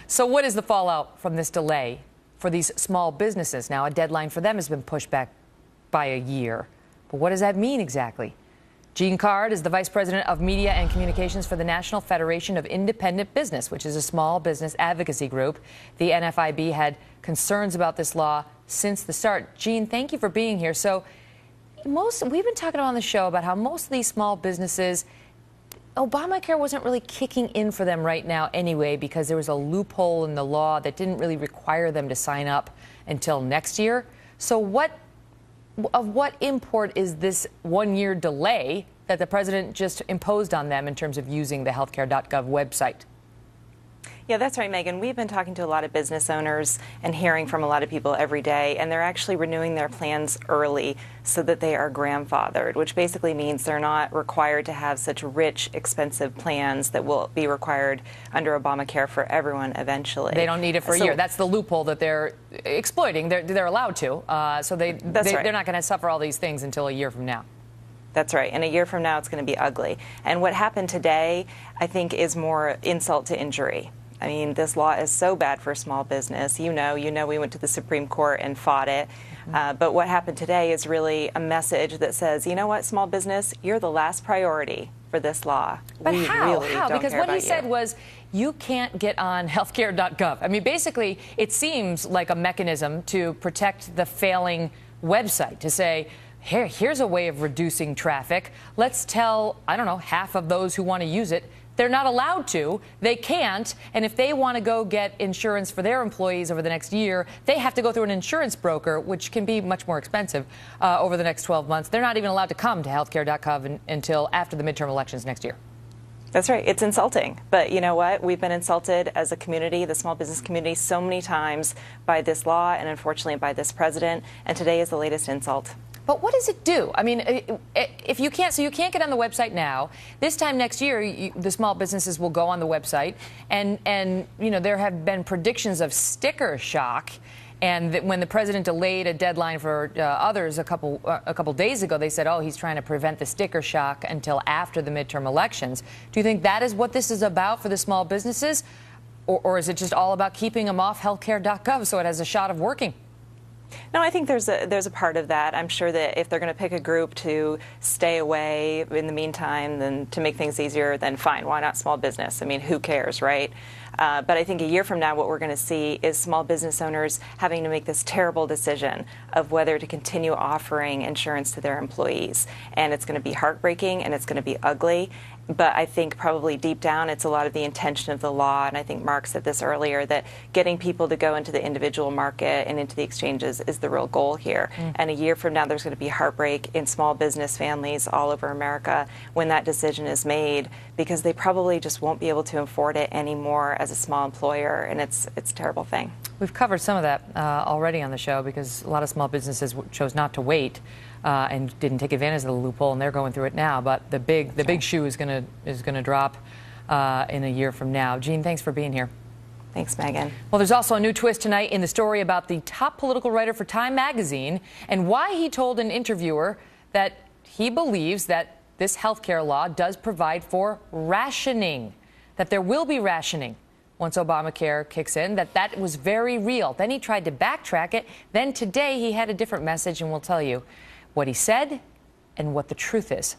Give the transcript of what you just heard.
So what is the fallout from this delay for these small businesses? Now, a deadline for them has been pushed back by a year. But what does that mean exactly? Jean Card is the Vice President of Media and Communications for the National Federation of Independent Business, which is a small business advocacy group. The NFIB had concerns about this law since the start. Jean, thank you for being here. So we've been talking on the show about how most of these small businesses, Obamacare wasn't really kicking in for them right now anyway, because there was a loophole in the law that didn't really require them to sign up until next year. So of what import is this one-year delay that the president just imposed on them in terms of using the healthcare.gov website? Yeah, that's right, Megan. We've been talking to a lot of business owners and hearing from a lot of people every day, and they're actually renewing their plans early so that they are grandfathered, which basically means they're not required to have such rich, expensive plans that will be required under Obamacare for everyone eventually. They don't need it for a year. That's the loophole that they're exploiting. They're allowed to. So they're not going to suffer all these things until a year from now. That's right. And a year from now, it's going to be ugly. And what happened today, I think, is more insult to injury. I mean, this law is so bad for small business. You know, we went to the Supreme Court and fought it. But what happened today is really a message that says, you know what, small business, you're the last priority for this law. But how? Really How? Don't because care what he about said you. was, you can't get on healthcare.gov. I mean, basically, it seems like a mechanism to protect the failing website, to say, here's a way of reducing traffic. Let's tell, I don't know, half of those who want to use it, they're not allowed to. They can't. And if they want to go get insurance for their employees over the next year, they have to go through an insurance broker, which can be much more expensive over the next 12 months. They're not even allowed to come to healthcare.gov until after the midterm elections next year. That's right. It's insulting. But you know what? We've been insulted as a community, the small business community, so many times by this law and unfortunately by this president. And today is the latest insult. But what does it do? I mean, if you can't, so you can't get on the website now. This time next year, the small businesses will go on the website, and you know, there have been predictions of sticker shock. And when the president delayed a deadline for others a couple days ago, they said, oh, he's trying to prevent the sticker shock until after the midterm elections. Do you think that is what this is about for the small businesses, or is it just all about keeping them off healthcare.gov so it has a shot of working? No, I think there's a part of that. I'm sure that if they're going to pick a group to stay away in the meantime, then to make things easier, then fine. Why not small business? I mean, who cares, right? But I think a year from now, what we're going to see is small business owners having to make this terrible decision of whether to continue offering insurance to their employees. And it's going to be heartbreaking and it's going to be ugly. But I think probably deep down, it's a lot of the intention of the law. And I think Mark said this earlier, that getting people to go into the individual market and into the exchanges is the real goal here. And a year from now, there's going to be heartbreak in small business families all over America when that decision is made, because they probably just won't be able to afford it anymore as a small employer. And it's a terrible thing. We've covered some of that already on the show, because a lot of small businesses chose not to wait and didn't take advantage of the loophole, and they're going through it now. But the big shoe is going to drop in a year from now. Jean, thanks for being here. Thanks, Megan. Well, there's also a new twist tonight in the story about the top political writer for Time magazine and why he told an interviewer that he believes that this health care law does provide for rationing, that there will be rationing once Obamacare kicks in, that was very real. Then he tried to backtrack it. Then today he had a different message, and we'll tell you what he said and what the truth is.